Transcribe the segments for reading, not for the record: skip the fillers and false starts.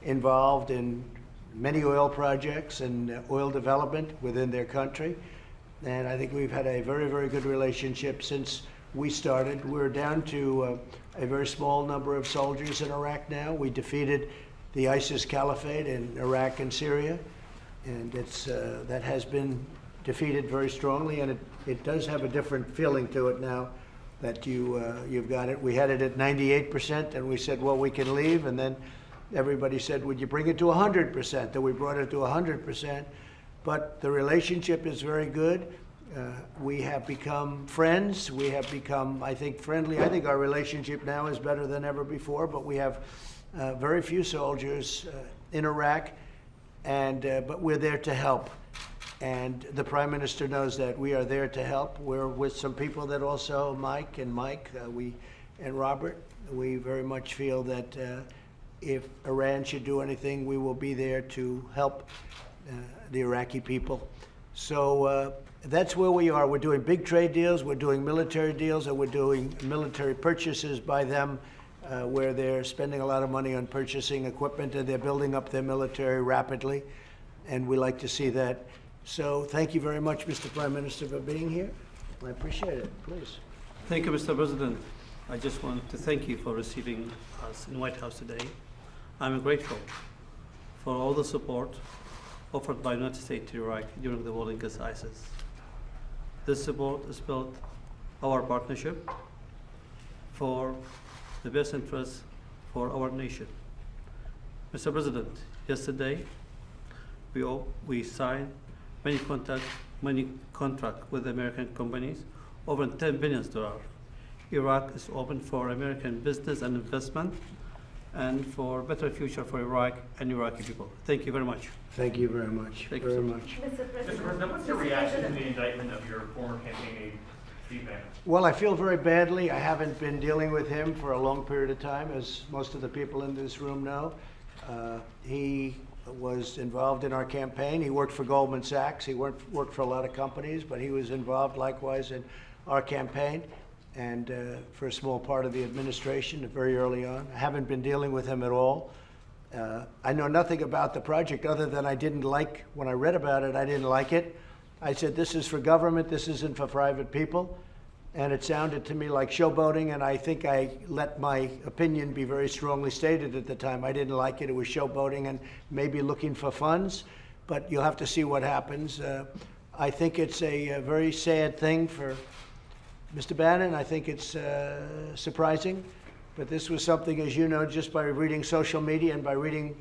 involved in many oil projects and oil development within their country. And I think we've had a very, very good relationship since we started. We're down to a very small number of soldiers in Iraq now. We defeated the ISIS caliphate in Iraq and Syria, and that has been defeated very strongly, and it does have a different feeling to it now that you've got it. We had it at 98%, and we said, well, we can leave, and then everybody said, would you bring it to 100%? And we brought it to 100%, but the relationship is very good. We have become friends. We have become, I think, friendly. I think our relationship now is better than ever before, but we have very few soldiers in Iraq, but we're there to help. And the Prime Minister knows that we are there to help. We're with some people that also, Mike, and Robert, we very much feel that if Iran should do anything, we will be there to help the Iraqi people. So that's where we are. We're doing big trade deals, we're doing military deals, and we're doing military purchases by them where they're spending a lot of money on purchasing equipment, and they're building up their military rapidly, and we like to see that. So thank you very much, Mr. Prime Minister, for being here. I appreciate it. Please. Thank you, Mr. President. I just want to thank you for receiving us in the White House today. I'm grateful for all the support offered by the United States to Iraq during the war against ISIS. This support has built our partnership for the best interests for our nation. Mr. President, yesterday we signed many contracts with American companies, over $10 billion. Iraq is open for American business and investment, and for a better future for Iraq and Iraqi people. Thank you very much. Thank you very much. Thank you very so much. Mr. President, what's your reaction to the indictment of your former campaign aide, Steve Bannon? Well, I feel very badly. I haven't been dealing with him for a long period of time, as most of the people in this room know. He was involved in our campaign. He worked for Goldman Sachs. He worked for a lot of companies, but he was involved likewise in our campaign and for a small part of the administration very early on. I haven't been dealing with him at all. I know nothing about the project other than I didn't like, when I read about it, I didn't like it. I said, this is for government, this isn't for private people. And it sounded to me like showboating, and I think I let my opinion be very strongly stated at the time. I didn't like it. It was showboating and maybe looking for funds, but you'll have to see what happens. I think it's a very sad thing for Mr. Bannon. I think it's surprising, but this was something, as you know, just by reading social media and by reading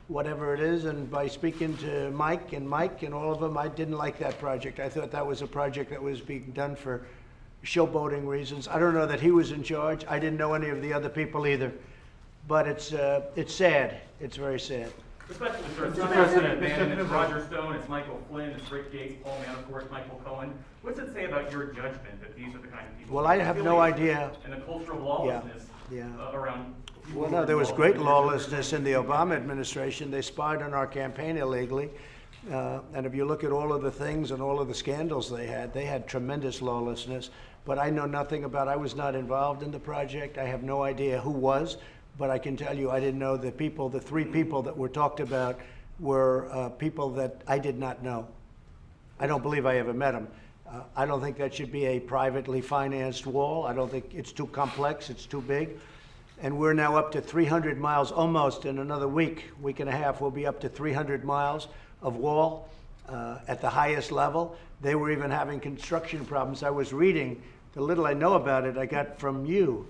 whatever it is and by speaking to Mike and all of them, I didn't like that project. I thought that was a project that was being done for showboating reasons. I don't know that he was in charge. I didn't know any of the other people either. But it's sad. It's very sad. Mr. President, it's Roger Stone, it's Michael Flynn, it's Rick Gates, Paul Manafort, Michael Cohen. What's it say about your judgment that these are the kind of people? Well, I have no idea. And the cultural lawlessness around. Well, no, there was great lawlessness in the Obama administration. They spied on our campaign illegally. And if you look at all of the things and all of the scandals they had tremendous lawlessness. But I know nothing about, I was not involved in the project. I have no idea who was, but I can tell you I didn't know the people, the three people that were talked about were people that I did not know. I don't believe I ever met them. I don't think that should be a privately financed wall. I don't think it's too complex, it's too big. And we're now up to 300 miles, almost in another week and a half, we'll be up to 300 miles of wall at the highest level. They were even having construction problems. I was reading, the little I know about it, I got from you.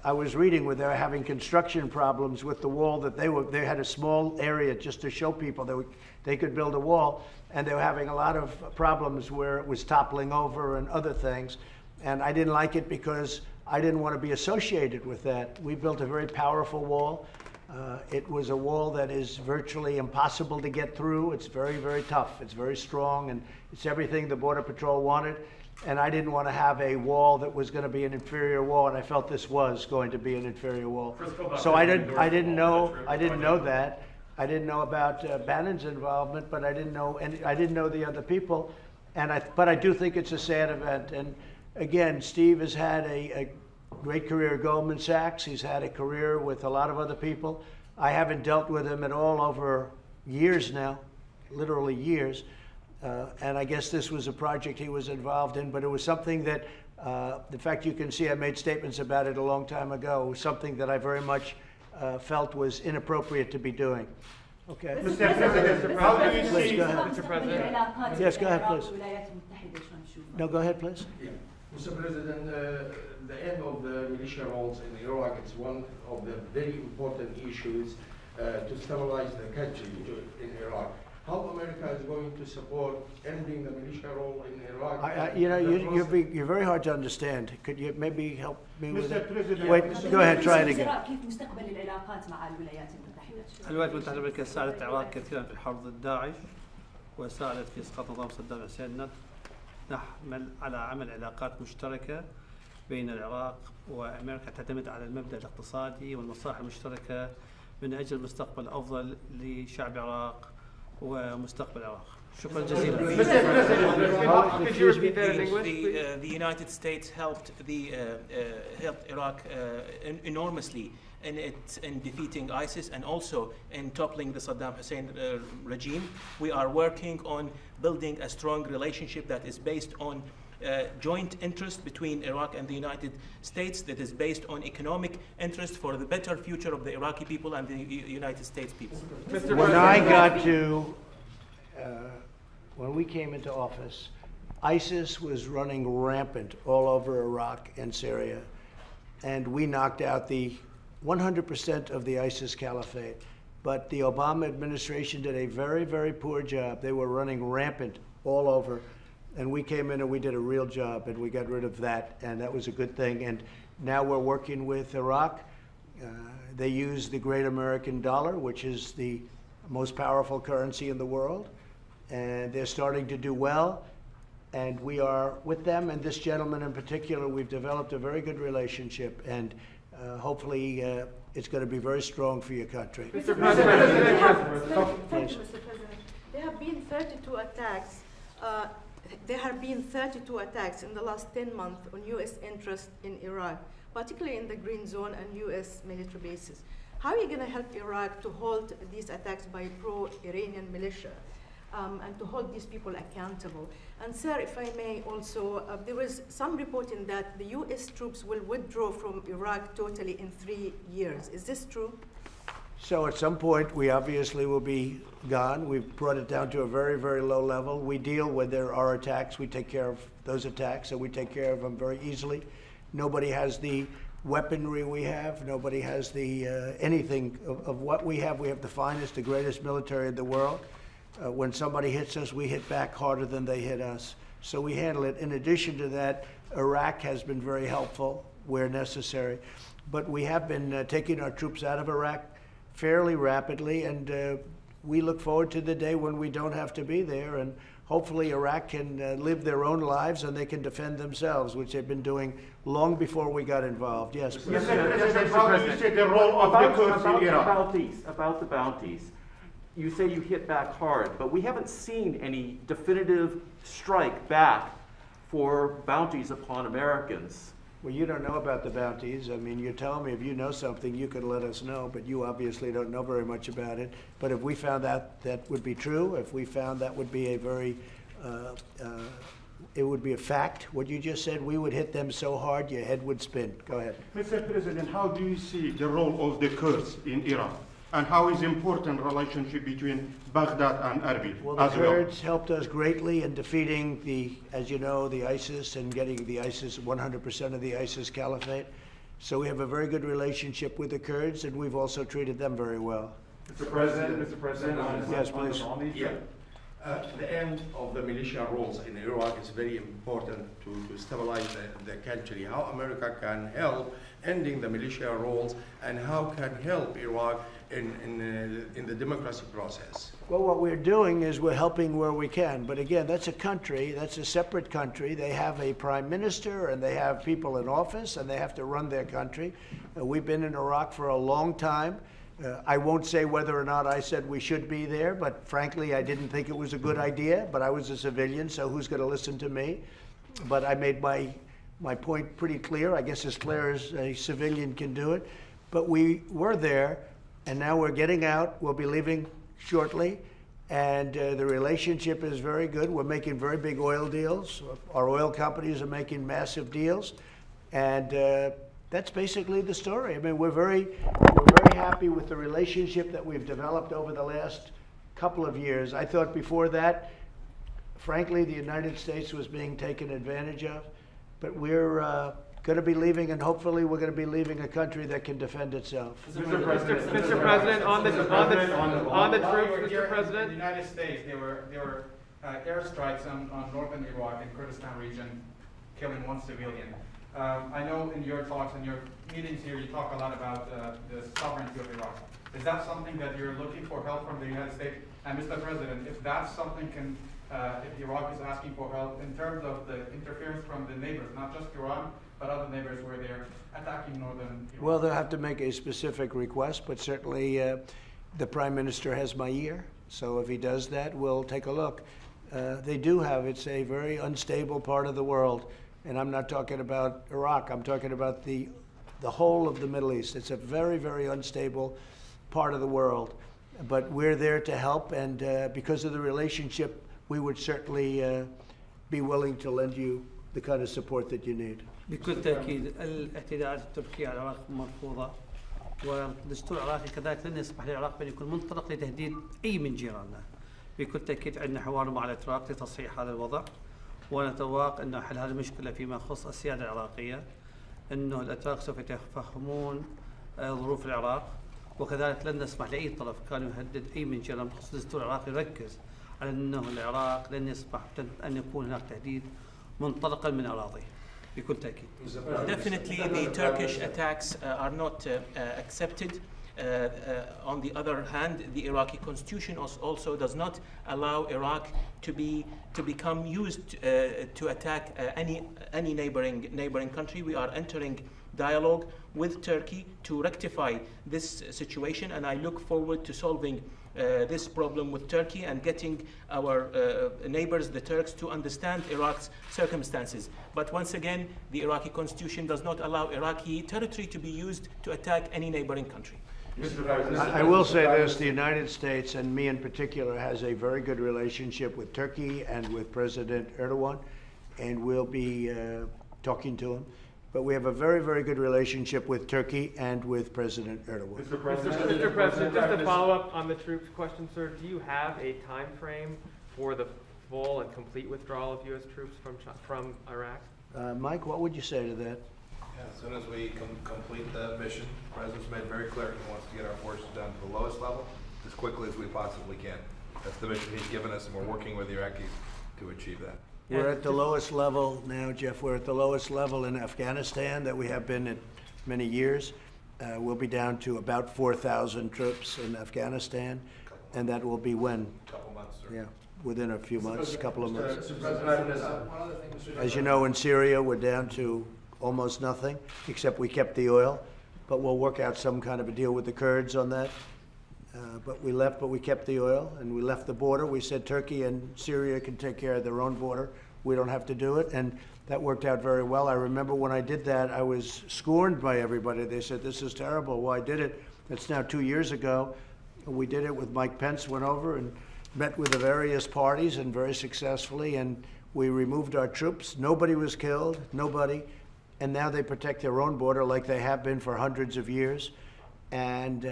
I was reading where they were having construction problems with the wall that they had a small area just to show people that they could build a wall, and they were having a lot of problems where it was toppling over and other things. And I didn't like it because I didn't want to be associated with that. We built a very powerful wall. It was a wall that is virtually impossible to get through. It's very, very tough. It's very strong, and it's everything the Border Patrol wanted. And I didn't want to have a wall that was going to be an inferior wall, and I felt this was going to be an inferior wall. So I didn't know that. I didn't know about Bannon's involvement, but I didn't know the other people. But I do think it's a sad event. And again, Steve has had a great career at Goldman Sachs. He's had a career with a lot of other people. I haven't dealt with him at all over years now, literally years. And I guess this was a project he was involved in, but it was something that, in fact, you can see I made statements about it a long time ago. It was something that I very much felt was inappropriate to be doing. Okay. Mr. President, how do you Please, see, go ahead. Mr. President? Yes, go ahead, please. No, go ahead, please. Yeah. Mr. President, the end of the militia roles in Iraq is one of the very important issues to stabilize the country in Iraq. How America is going to support ending the militia role in Iraq? You know, you're very hard to understand. Could you maybe help me with Mr. it? President. Wait, go ahead, try it again. كيف مستقبل العلاقات مع الولايات المتحدة؟ الولايات المتحدة الأمريكية ساعدت العراق كثيرا في الحرب ضد داعش وساعدت في إسقاط نظام صدام حسين. نحمل على عمل علاقات مشتركة بين العراق وأمريكا تعتمد على المبدأ الاقتصادي والمصالح المشتركة من أجل مستقبل أفضل لشعب العراق ومستقبل العراق. شكرا جزيلا. The United States helped Iraq enormously in defeating ISIS and also in toppling the Saddam Hussein regime. We are working on building a strong relationship that is based on joint interest between Iraq and the United States, that is based on economic interest for the better future of the Iraqi people and the United States people. When I got to, when we came into office, ISIS was running rampant all over Iraq and Syria, and we knocked out the 100% of the ISIS caliphate. But the Obama administration did a very, very poor job. They were running rampant all over. And we came in and we did a real job and we got rid of that, and that was a good thing. And now we're working with Iraq. They use the great American dollar, which is the most powerful currency in the world. And they're starting to do well. And we are with them, and this gentleman in particular, we've developed a very good relationship. And hopefully it's going to be very strong for your country. Mr. President. Thank you, Mr. President. There have been 32 attacks. There have been 32 attacks in the last 10 months on U.S. interests in Iraq, particularly in the Green Zone and U.S. military bases. How are you going to help Iraq to halt these attacks by pro-Iranian militia and to hold these people accountable? And sir, if I may also, there was some reporting that the U.S. troops will withdraw from Iraq totally in 3 years. Is this true? So at some point, we obviously will be gone. We've brought it down to a very, very low level. We deal when there are attacks. We take care of those attacks, and we take care of them very easily. Nobody has the weaponry we have. Nobody has the anything of what we have. We have the finest, the greatest military in the world. When somebody hits us, we hit back harder than they hit us. So we handle it. In addition to that, Iraq has been very helpful where necessary. But we have been taking our troops out of Iraq fairly rapidly, and we look forward to the day when we don't have to be there, and hopefully Iraq can live their own lives and they can defend themselves, which they've been doing long before we got involved. Yes, please. Mr. President, how do you see the role of the Kurds in Iraq? About the bounties. You say you hit back hard, but we haven't seen any definitive strike back for bounties upon Americans. Well, you don't know about the bounties. I mean, you're telling me if you know something, you could let us know, but you obviously don't know very much about it. But if we found that would be true, if we found that would be a very, it would be a fact, what you just said, we would hit them so hard your head would spin. Go ahead. Mr. President, how do you see the role of the Kurds in Iraq? And how is important relationship between Baghdad and Erbil Well, as the well? Kurds helped us greatly in defeating the, as you know, the ISIS and getting the ISIS, 100% of the ISIS caliphate. So we have a very good relationship with the Kurds, and we've also treated them very well. Mr. President, Yes, please. Yeah. The end of the militia roles in Iraq is very important to stabilize the country. How America can help ending the militia roles, and how can help Iraq in the democracy process? Well, what we're doing is we're helping where we can. But again, that's a country, that's a separate country. They have a prime minister and they have people in office and they have to run their country. We've been in Iraq for a long time. I won't say whether or not I said we should be there, but frankly, I didn't think it was a good idea, but I was a civilian, so who's going to listen to me? But I made my point pretty clear, I guess as clear as a civilian can do it. But we were there and now we're getting out. We'll be leaving shortly, and the relationship is very good. We're making very big oil deals. Our oil companies are making massive deals, and that's basically the story. I mean, we're very happy with the relationship that we've developed over the last couple of years. I thought before that, frankly, the United States was being taken advantage of, but we're going to be leaving, and hopefully we're going to be leaving a country that can defend itself. Mr. President, on the troops, Mr. President. In the United States, there were airstrikes on northern Iraq and Kurdistan region, killing 1 civilian. I know in your talks and your meetings here, you talk a lot about the sovereignty of Iraq. Is that something that you're looking for help from the United States? And Mr. President, if that's something if Iraq is asking for help in terms of the interference from the neighbors, not just Iran, but other neighbors where they're attacking northern Iraq? Well, they'll have to make a specific request, but certainly the Prime Minister has my ear. So if he does that, we'll take a look. They do have, it's a very unstable part of the world. And I'm not talking about Iraq, I'm talking about the whole of the Middle East. It's a very, very unstable part of the world. But we're there to help, and because of the relationship, we would certainly be willing to lend you the kind of support that you need. بكل تأكيد الاعتداءات التركية على العراق مرفوضة، والدستور العراقي كذلك لن يسمح للعراق بأن يكون منطلق لتهديد أي من جيراننا. بكل تأكيد عندنا حوار مع الأتراك لتصحيح هذا الوضع، ونتوقع أن حل هذه المشكلة فيما يخص السيادة العراقية، أنه الأتراك سوف يتفهمون ظروف العراق، وكذلك لن نسمح لأي طرف كان يهدد أي من جيراننا بخصوص الدستور العراقي يركز على أنه العراق لن يسمح أن يكون هناك تهديد منطلقا من أراضيه. بكل تأكيد. Definitely the Turkish attacks are not accepted. On the other hand, the Iraqi constitution also does not allow Iraq to become used to attack any neighboring country. We are entering dialogue with Turkey to rectify this situation, and I look forward to solving this problem with Turkey and getting our neighbors, the Turks, to understand Iraq's circumstances. But once again, the Iraqi constitution does not allow Iraqi territory to be used to attack any neighboring country. I will say this, the United States, and me in particular, has a very good relationship with Turkey and with President Erdogan, and we'll be talking to him. But we have a very, very good relationship with Turkey and with President Erdogan. Mr. President, just to follow up on the troops question, sir, do you have a time frame for the full and complete withdrawal of U.S. troops from Iraq? Mike, what would you say to that? Yeah, as soon as we complete the mission, the President's made very clear he wants to get our forces down to the lowest level as quickly as we possibly can. That's the mission he's given us, and we're working with the Iraqis to achieve that. We're at the lowest level now, Jeff. We're at the lowest level in Afghanistan that we have been in many years. We'll be down to about 4,000 troops in Afghanistan, and that will be when? A couple months, sir. Yeah, within a few months, a couple of months. Mr. President, As you know, in Syria, we're down to almost nothing, except we kept the oil. But we'll work out some kind of a deal with the Kurds on that. But we left, but we kept the oil, and we left the border. We said Turkey and Syria can take care of their own border. We don't have to do it, and that worked out very well. I remember when I did that, I was scorned by everybody. They said, this is terrible. Well, I did it. That's now 2 years ago. We did it with Mike Pence, went over and met with the various parties, and very successfully, and we removed our troops. Nobody was killed, nobody. And now they protect their own border like they have been for hundreds of years. And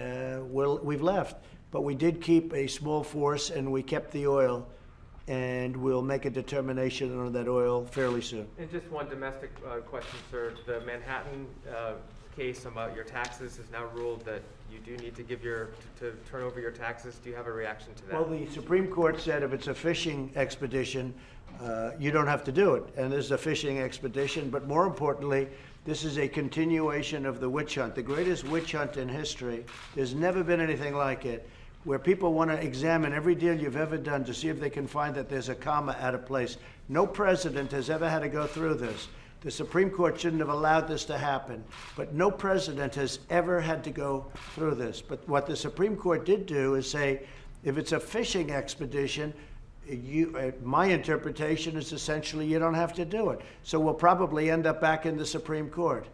we've left. But we did keep a small force, and we kept the oil, and we'll make a determination on that oil fairly soon. And just one domestic question, sir. The Manhattan case about your taxes has now ruled that you do need to to turn over your taxes. Do you have a reaction to that? Well, the Supreme Court said if it's a fishing expedition, you don't have to do it. And this is a fishing expedition, but more importantly, this is a continuation of the witch hunt, the greatest witch hunt in history. There's never been anything like it, where people want to examine every deal you've ever done to see if they can find that there's a comma out of place. No president has ever had to go through this. The Supreme Court shouldn't have allowed this to happen, but no president has ever had to go through this. But what the Supreme Court did do is say, if it's a fishing expedition, my interpretation is essentially you don't have to do it. So we'll probably end up back in the Supreme Court.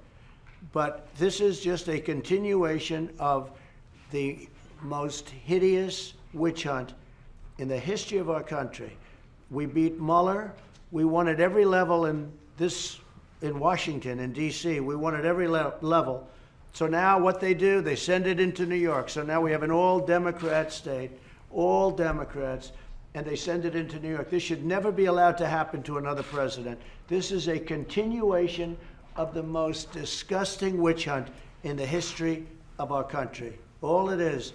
But this is just a continuation of the most hideous witch hunt in the history of our country. We beat Mueller. We won at every level in Washington, in D.C. We won at every level. So now what they do, they send it into New York. So now we have an all-Democrat state, all Democrats, and they send it into New York. This should never be allowed to happen to another president. This is a continuation of the most disgusting witch hunt in the history of our country. All it is.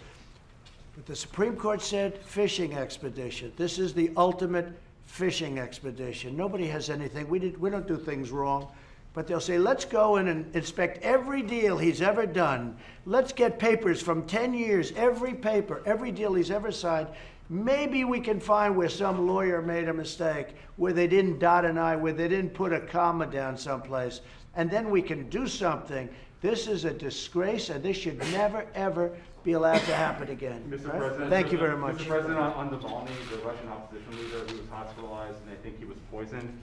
But the Supreme Court said fishing expedition. This is the ultimate fishing expedition. Nobody has anything. We don't do things wrong. But they'll say, let's go in and inspect every deal he's ever done. Let's get papers from 10 years, every paper, every deal he's ever signed. Maybe we can find where some lawyer made a mistake, where they didn't dot an I, where they didn't put a comma down someplace. And then we can do something. This is a disgrace, and this should never, ever be allowed to happen again. Mr. Right? President, Thank you very much. Mr. President, on Navalny, the Russian opposition leader who was hospitalized, and I think he was poisoned,